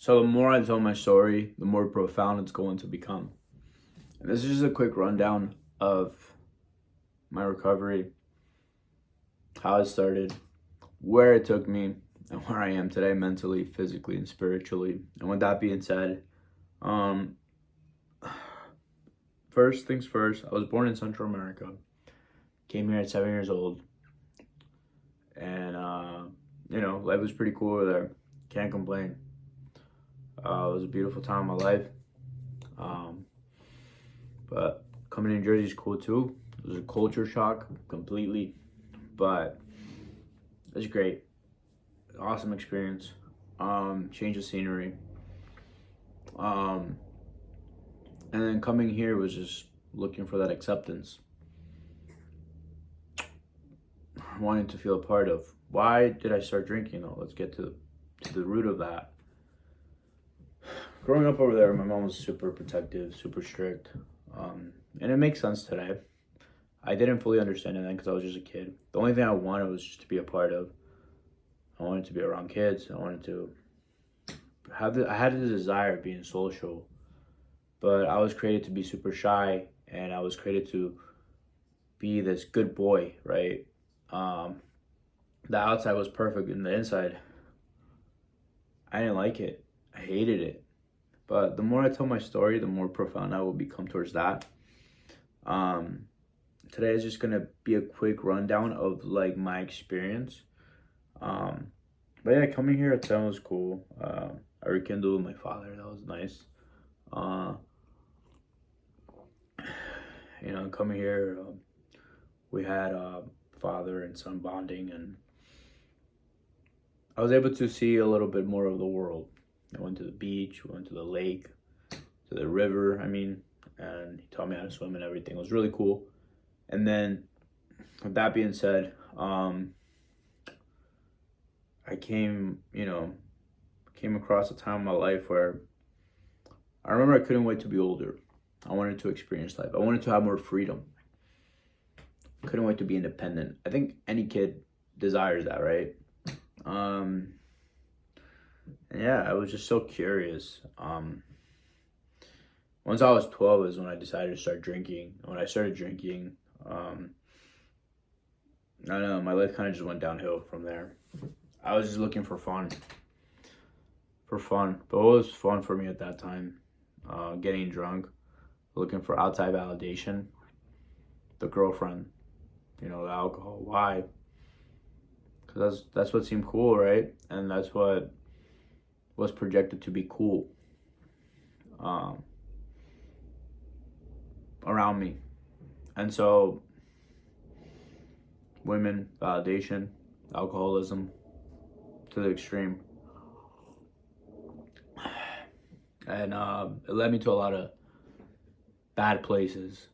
So the more I tell my story, the more profound it's going to become. And this is just a quick rundown of my recovery, how it started, where it took me, and where I am today mentally, physically, and spiritually. And with that being said, um, first things first, I was born in Central America, came here at 7 years old, and life was pretty cool over there. Can't complain. It was a beautiful time of my life. Um, but coming to New Jersey is cool too. It was a culture shock completely, but it was great. Awesome experience. Change of scenery. Um, and then coming here was just looking for that acceptance, wanting to feel a part of. Why did I start drinking though? Let's get to the root of that. Growing up over there, my mom was super protective, super strict, and it makes sense today. I didn't fully understand it then because I was just a kid. The only thing I wanted was just to be a part of. I wanted to be around kids. I wanted to I had the desire of being social, but I was created to be super shy, and I was created to be this good boy, right? Um, the outside was perfect, and the inside, I didn't like it. I hated it. But the more I tell my story, the more profound I will become towards that. Um, Today is just gonna be a quick rundown of like my experience. Um, but yeah, coming here at 10 was cool. I rekindled with my father. That was nice. Uh, coming here, we had father and son bonding, and I was able to see a little bit more of the world. I went to the beach, we went to the lake, to the river. And he taught me how to swim and everything. It was really cool. And then, with that being said, I came across a time in my life where I remember I couldn't wait to be older. I wanted to experience life. I wanted to have more freedom. Couldn't wait to be independent. I think any kid desires that, right? And yeah, I was just so curious. Once I was 12 is when I decided to start drinking. When I started drinking, I don't know, my life kind of just went downhill from there. I was just looking for fun. But what was fun for me at that time? Getting drunk, looking for outside validation, the girlfriend, the alcohol. Why? Because that's what seemed cool, right? And that's what was projected to be cool around me. And so, women, validation, alcoholism to the extreme. And it led me to a lot of bad places.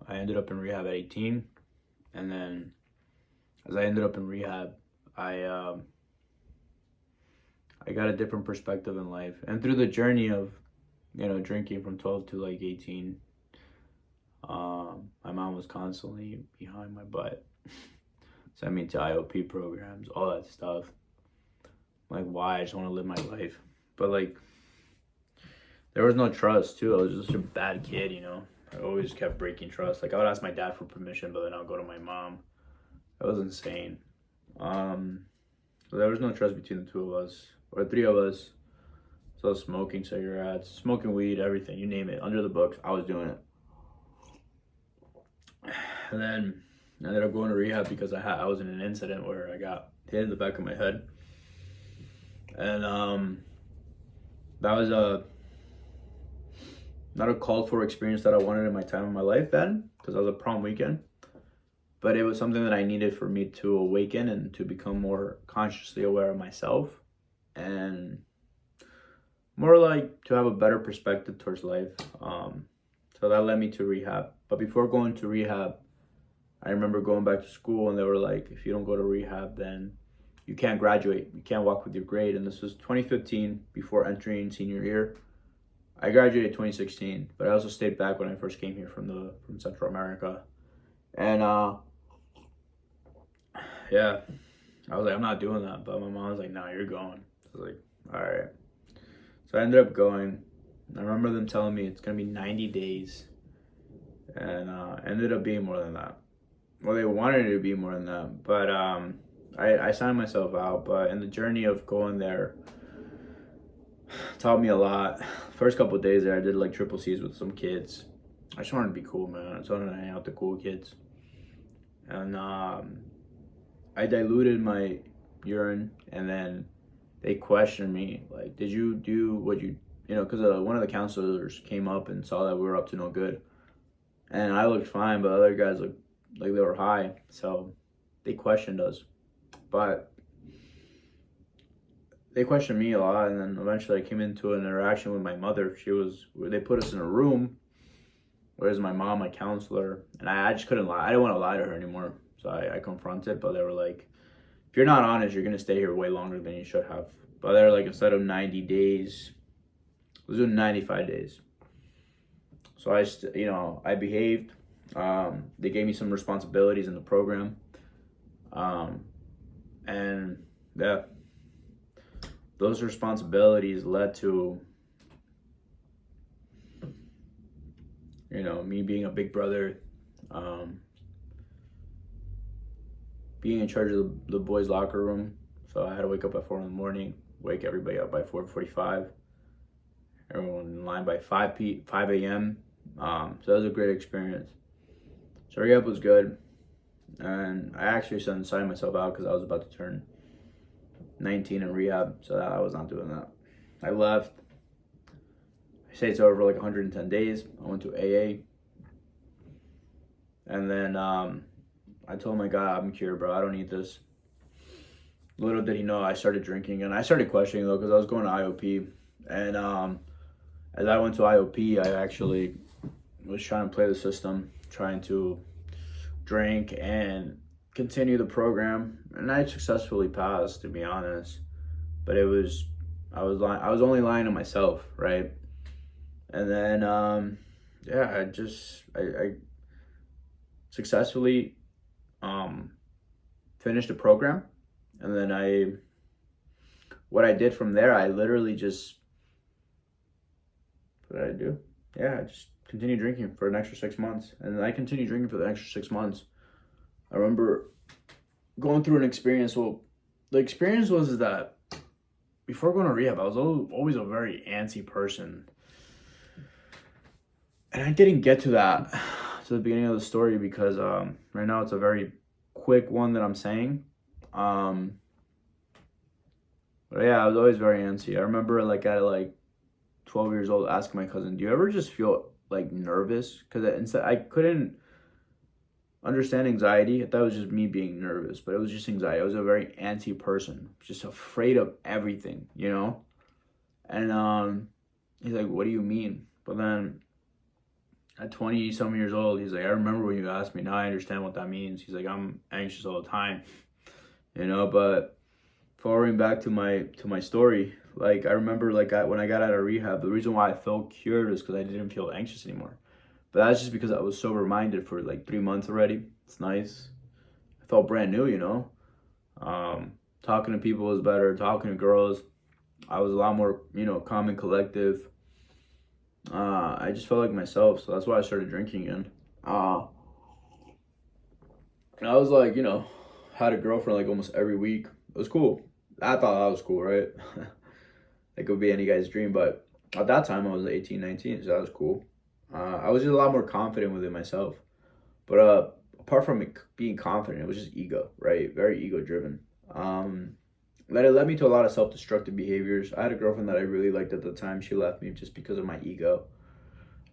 I ended up in rehab at 18, and then as I ended up in rehab, I got a different perspective in life, and through the journey of drinking from 12 to like 18, my mom was constantly behind my butt, sent me to IOP programs, all that stuff. Like, why? I just want to live my life. But like, there was no trust too. I was just a bad kid, I always kept breaking trust. Like, I would ask my dad for permission, but then I'll go to my mom. That was insane. So there was no trust between the two of us, or the three of us. So I was smoking cigarettes, smoking weed, everything, you name it, under the books, I was doing it. And then I ended up going to rehab because I was in an incident where I got hit in the back of my head. And that was not a called for experience that I wanted in my time in my life then, because I was a prom weekend. But it was something that I needed for me to awaken and to become more consciously aware of myself, and more like to have a better perspective towards life. So that led me to rehab. But before going to rehab, I remember going back to school, and they were like, if you don't go to rehab, then you can't graduate. You can't walk with your grade. And this was 2015, before entering senior year. I graduated 2016, but I also stayed back when I first came here from Central America. And yeah, I was like, I'm not doing that. But my mom was like, no, you're going. I was like, all right. So I ended up going. I remember them telling me it's going to be 90 days. And ended up being more than that. Well, they wanted it to be more than that. But I signed myself out. But in the journey of going there, taught me a lot. First couple of days there, I did like triple C's with some kids. I just wanted to be cool, man. I just wanted to hang out with the cool kids. And I diluted my urine, and then they questioned me, like, did you do what you know, because one of the counselors came up and saw that we were up to no good. And I looked fine, but other guys looked like they were high. So they questioned us. But they questioned me a lot, and then eventually I came into an interaction with my mother. They put us in a room. Where's my mom, my counselor, and I just couldn't lie. I didn't want to lie to her anymore. So I confronted, but they were like, if you're not honest, you're going to stay here way longer than you should have. But they were like, instead of 90 days, let's do 95 days. So I behaved. They gave me some responsibilities in the program. And yeah, those responsibilities led to, me being a big brother, being in charge of the boys' locker room. So I had to wake up at 4 in the morning, wake everybody up by 4:45. Everyone in line by 5 a.m. So that was a great experience. So rehab was good. And I actually signed myself out because I was about to turn 19 in rehab. So I was not doing that. I left. I stayed sober for like 110 days. I went to AA. And then I told my guy, I'm cured, bro. I don't need this. Little did he know, I started drinking. And I started questioning, though, because I was going to IOP. And as I went to IOP, I actually was trying to play the system, trying to drink and continue the program. And I successfully passed, to be honest. But I was only lying to myself, right? And then, I successfully finished the program. And then what I did from there, I literally just, what did I do? Yeah, I just continued drinking for an extra 6 months. And I continued drinking for the extra 6 months. I remember going through an experience. Well, the experience was that before going to rehab, I was always a very antsy person. And I didn't get to that to the beginning of the story because right now it's a very quick one that I'm saying. But yeah, I was always very antsy. I remember at 12 years old asking my cousin, do you ever just feel like nervous? Because I couldn't understand anxiety. I thought it was just me being nervous, but it was just anxiety. I was a very antsy person, just afraid of everything, And he's like, what do you mean? But then at 20 some years old, he's like, I remember when you asked me, now I understand what that means. He's like, I'm anxious all the time, but forwarding back to my story, I remember when I got out of rehab, the reason why I felt cured was because I didn't feel anxious anymore. But that's just because I was sober minded for 3 months already. It's nice. I felt brand new, talking to people was better, talking to girls. I was a lot more, calm and collective. I just felt like myself, so that's why I started drinking again. And I was had a girlfriend almost every week. It was cool. I thought that was cool, right? It could be any guy's dream, but at that time I was 18, 19, so that was cool. I was just a lot more confident within myself. But apart from being confident, it was just ego, right? Very ego driven. It led me to a lot of self-destructive behaviors. I had a girlfriend that I really liked at the time. She left me just because of my ego.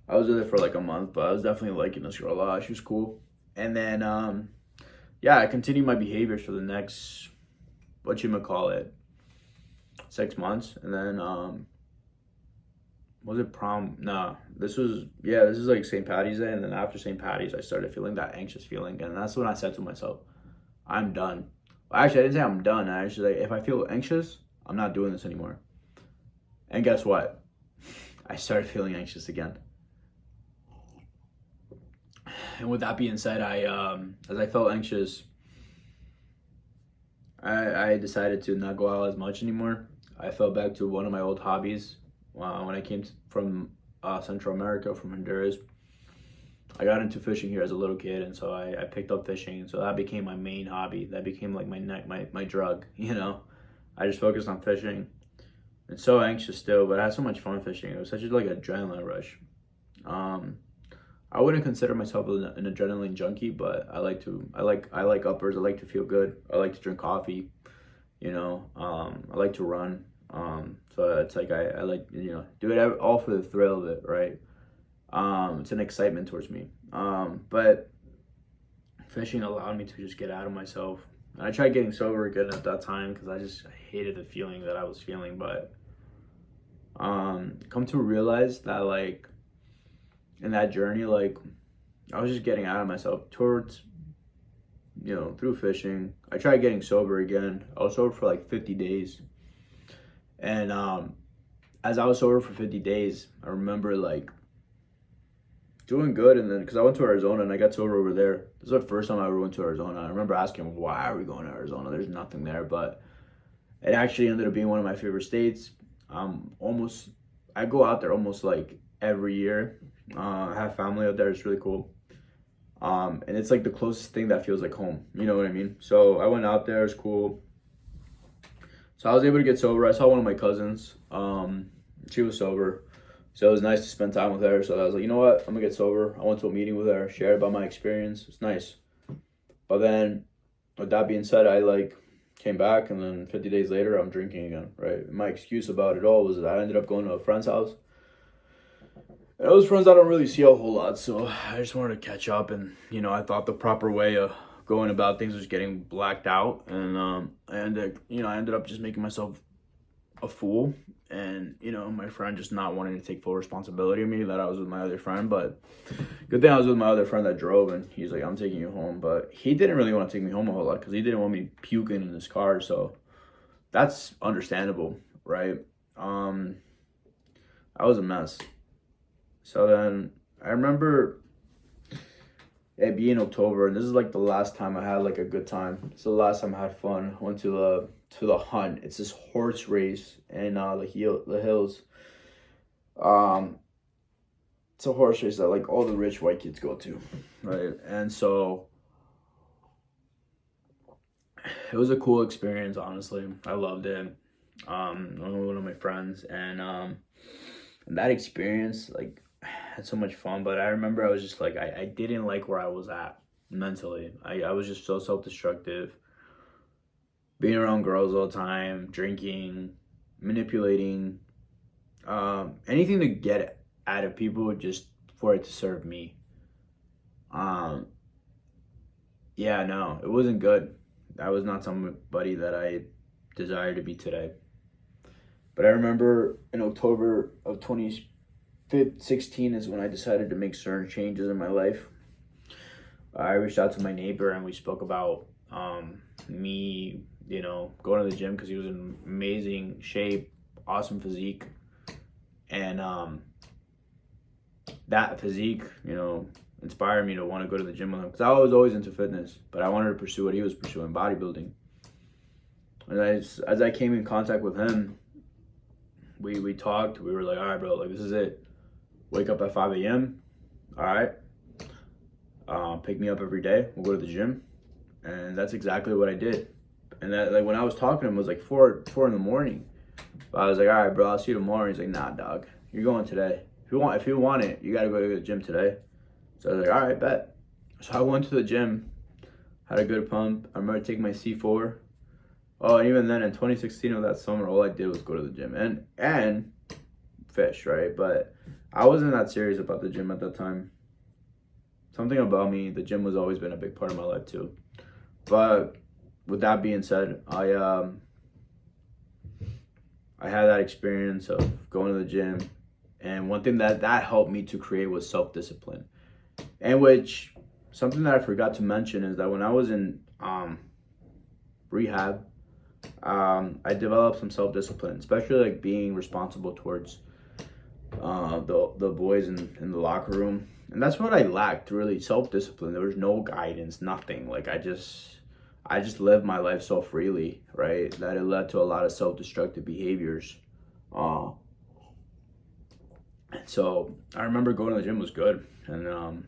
I was with her for a month, but I was definitely liking this girl a lot. She was cool. And then, I continued my behaviors for the next, 6 months. And then, was it prom? No, this is St. Patty's Day. And then after St. Patty's, I started feeling that anxious feeling. And that's when I said to myself, I'm done. Well, actually, I didn't say I'm done. I actually if I feel anxious, I'm not doing this anymore. And guess what? I started feeling anxious again. And with that being said, as I felt anxious, I decided to not go out as much anymore. I fell back to one of my old hobbies when I came from Central America, from Honduras. I got into fishing here as a little kid, and so I picked up fishing, and so that became my main hobby. That became like my drug, you know. I just focused on fishing. It's so anxious still, but I had so much fun fishing. It was such a like adrenaline rush. Um, I wouldn't consider myself an adrenaline junkie, but I like uppers. I like to feel good. I like to drink coffee. You know, I like to run. So it's like I like, you know, do it all for the thrill of it, right? It's an excitement towards me. But fishing allowed me to just get out of myself. And I tried getting sober again at that time because I hated the feeling that I was feeling. But come to realize that like in that journey, like I was just getting out of myself towards, you know, through fishing. I tried getting sober again. I was sober for like 50 days. And as I was sober for 50 days, I remember like doing good. And then, because I went to Arizona and I got sober over there. This was the first time I ever went to Arizona. I remember asking, why are we going to Arizona? There's nothing there. But it actually ended up being one of my favorite states. I go out there almost like every year. I have family out there. It's really cool. And it's like the closest thing that feels like home. You know what I mean? So I went out there. It's cool. So I was able to get sober. I saw one of my cousins. She was sober. So it was nice to spend time with her. So I was like, you know what? I'm going to get sober. I went to a meeting with her, shared about my experience. It's nice. But then, with that being said, I like came back, and then 50 days later, I'm drinking again, right? My excuse about it all was that I ended up going to a friend's house. And those friends I don't really see a whole lot, so I just wanted to catch up. And, you know, I thought the proper way of going about things was getting blacked out. And I ended up just making myself a fool. And, you know, my friend just not wanting to take full responsibility of me, that I was with my other friend. But good thing I was with my other friend that drove, and he's like, I'm taking you home. But he didn't really want to take me home a whole lot because he didn't want me puking in his car. So that's understandable, right? I was a mess. So then I remember it being October, and this is like the last time I had like a good time. It's the last time I had fun. I went to the hunt. It's this horse race in the hills. It's a horse race that like all the rich white kids go to, right? And so it was a cool experience. Honestly, I loved it. I went with one of my friends, and that experience like had so much fun. But I remember I was just like I didn't like where I was at mentally. I was just so self-destructive, being around girls all the time, drinking, manipulating, anything to get out of people just for it to serve me. Yeah, no, it wasn't good. I was not somebody that I desire to be today. But I remember in October of 2016 is when I decided to make certain changes in my life. I reached out to my neighbor and we spoke about me, you know, going to the gym because he was in amazing shape, awesome physique. And that physique, you know, inspired me to want to go to the gym with him because I was always into fitness, but I wanted to pursue what he was pursuing, bodybuilding. And as I came in contact with him, we talked. We were like, all right, bro, like this is it. Wake up at 5 a.m. All right. Pick me up every day. We'll go to the gym. And that's exactly what I did. And that, like when I was talking to him, it was like 4 in the morning. But I was like, all right, bro, I'll see you tomorrow. He's like, nah, dog, you're going today. If you want it, you gotta go to the gym today. So I was like, all right, bet. So I went to the gym, had a good pump. I remember taking my C4. Oh, and even then in 2016 of that summer, all I did was go to the gym and fish, right? But I wasn't that serious about the gym at that time. Something about me, the gym has always been a big part of my life too. But with that being said, I had that experience of going to the gym, and one thing that helped me to create was self-discipline. And which something that I forgot to mention is that when I was in rehab, I developed some self-discipline, especially like being responsible towards the boys in the locker room. And that's what I lacked, really, self-discipline. There was no guidance, nothing. Like I I just lived my life so freely, right? That it led to a lot of self-destructive behaviors. Uh, and so I remember going to the gym was good. And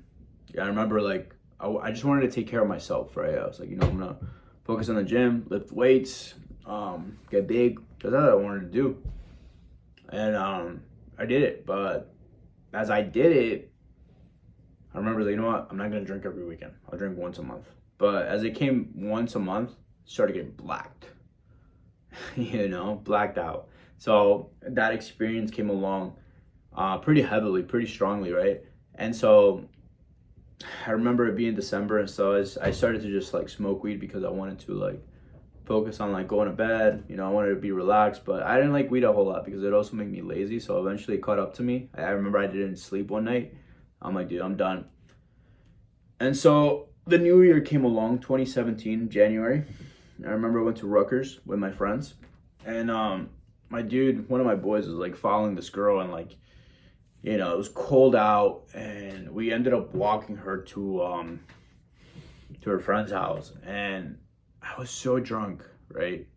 yeah, I remember like, I just wanted to take care of myself, right? I was like, I'm gonna focus on the gym, lift weights, get big. That's all I wanted to do. And I did it. But as I did it, I remember like, you know what? I'm not gonna drink every weekend. I'll drink once a month. But as it came once a month, it started getting blacked. Blacked out. So that experience came along pretty heavily, pretty strongly, right? And so I remember it being December, and so I started to just like smoke weed because I wanted to like focus on like going to bed. I wanted to be relaxed, but I didn't like weed a whole lot because it also made me lazy. So eventually it caught up to me. I remember I didn't sleep one night. I'm like, dude, I'm done. And so the new year came along, 2017, January. I remember I went to Rutgers with my friends, and my dude, one of my boys, was like following this girl, and like, it was cold out, and we ended up walking her to her friend's house, and I was so drunk, right?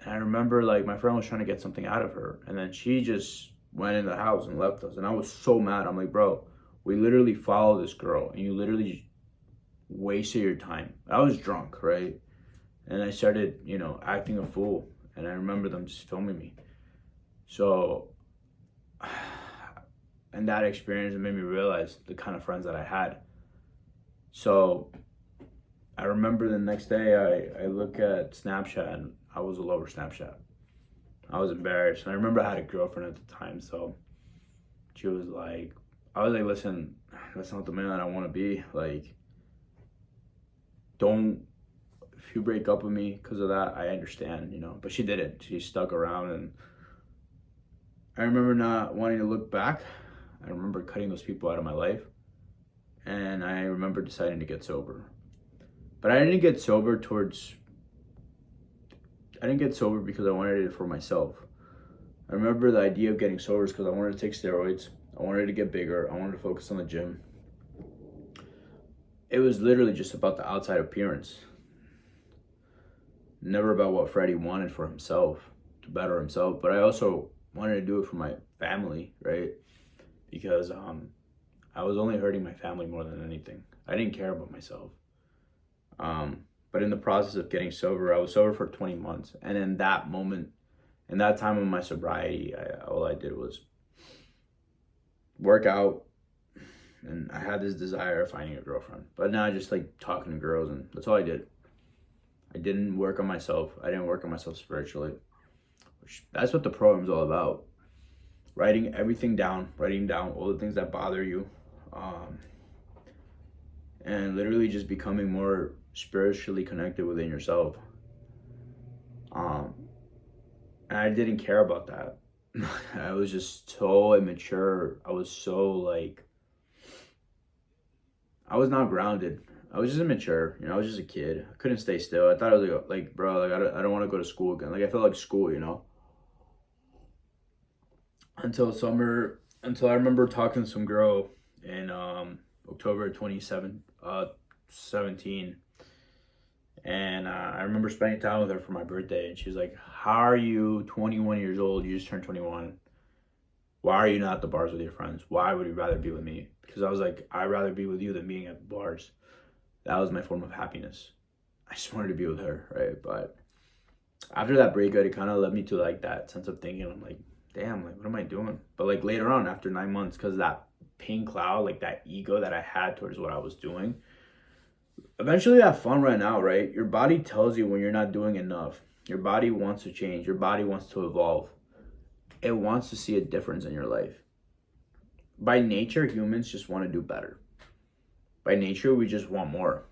And I remember like my friend was trying to get something out of her, and then she just went in the house and left us, and I was so mad. I'm like, bro, we literally followed this girl, and you literally wasted your time. I was drunk, right? And I started, acting a fool, and I remember them just filming me. So, and that experience made me realize the kind of friends that I had. So I remember the next day I look at Snapchat, and I was all over Snapchat. I was embarrassed. And I remember I had a girlfriend at the time, so she was like, I was like, listen, that's not the man that I want to be. Like, if you break up with me because of that, I understand, But she didn't. She stuck around, and I remember not wanting to look back. I remember cutting those people out of my life, and I remember deciding to get sober. But I didn't get sober because I wanted it for myself. I remember the idea of getting sober is because I wanted to take steroids. I wanted to get bigger. I wanted to focus on the gym. It was literally just about the outside appearance. Never about what Freddie wanted for himself, to better himself. But I also wanted to do it for my family, right? Because I was only hurting my family more than anything. I didn't care about myself. But in the process of getting sober, I was sober for 20 months. And in that moment, in that time of my sobriety, all I did was work out. And I had this desire of finding a girlfriend. But now I just like talking to girls, and that's all I did. I didn't work on myself. I didn't work on myself spiritually. That's what the program's all about. Writing everything down, writing down all the things that bother you. And literally just becoming more spiritually connected within yourself. And I didn't care about that. I was just so immature. I was so like, I was not grounded. I was just immature. I was just a kid. I couldn't stay still. I thought I was like bro, like I don't want to go to school again. Like I felt like school, Until I remember talking to some girl in October 2017. And I remember spending time with her for my birthday, and she was like, how are you 21 years old? You just turned 21. Why are you not at the bars with your friends? Why would you rather be with me? Because I was like, I'd rather be with you than being at the bars. That was my form of happiness. I just wanted to be with her, right? But after that breakup, it kind of led me to like that sense of thinking. I'm like, damn, like what am I doing? But like later on, after 9 months, because that pink cloud, like that ego that I had towards what I was doing, eventually that fun ran out, right? Your body tells you when you're not doing enough. Your body wants to change. Your body wants to evolve. It wants to see a difference in your life. By nature, humans just want to do better. By nature, we just want more.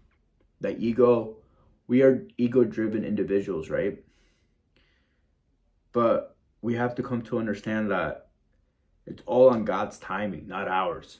We are ego-driven individuals, right? But we have to come to understand that it's all on God's timing, not ours.